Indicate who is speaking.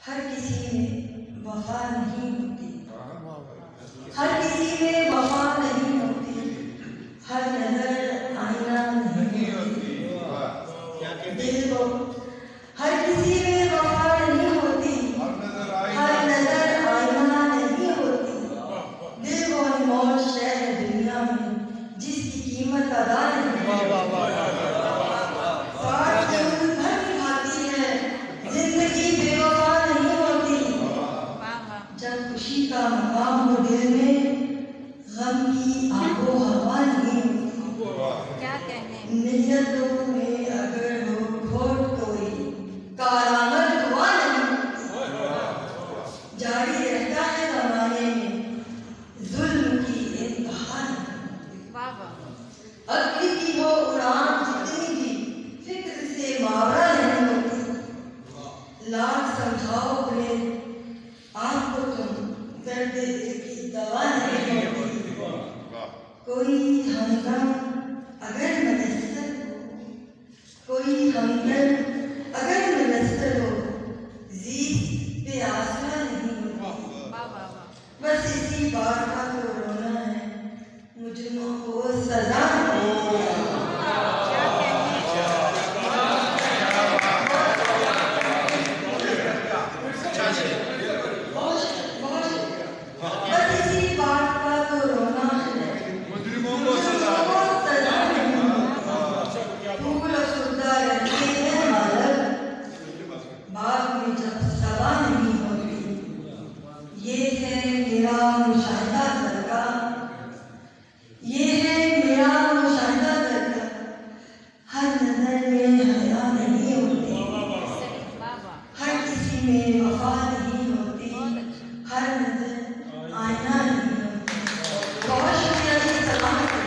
Speaker 1: ہر کسی میں وفا نہیں ہوتی، ہر کسی میں وفا نہیں ہوتی، ہر نظر آئینہ نہیں ہوتی، دل کو ہر کسی میں وفا نہیں ہوتی، ہر نظر آئینہ نہیں ہوتی، دل کو انمول شے ہے دنیا میں جس کی قیمت ادا نہیں ہوتی، ساتھ عمر بھر نبھاتی ہے زندگی بے وفا نہیں ہوتی، جب خوشی کا مقام ہو دل میں غم کی آب و ہوا نہیں ہوتی، نیتوں میں اگر ہو کھوٹ کوئی کارآمد ہوا نہیں ہوتی، جاری رہتا ہے زمانے میں ظلم کی انتہا نہیں ہوتی، عقل کی ہو اڑان جتنی بھی فکر سے ماورا نہیں ہوتی، لاکھ سمجھاؤ اپنے آپ کو تم درد دل کی دوا نہیں ہوتی، کوئی ہمدم اگر میسر ہو، کوئی ہمدم اگر میسر ہو، زیست پہ آسرا نہیں ہوتی، بس اسی بات کا تو رونا ہے مجرموں کو سزا نہیں بس اسی بات کا تو رونا ہے مجرموں کو سزا نہیں پھول افسردہ رہتے ہیں حالت باغ میں جب صبا نہیں ہوتی، یہ ہے میرا مشاہدہ درگاہ، یہ ہے میرا مشاہدہ درگاہ، ہر نظر میں حیا نہیں ہوتی، ہر کسی میں وفا نہیں ہوتی، ہر نظر آئینہ نہیں ہوتی۔ بہت شکریہ جی، سلام علیکم۔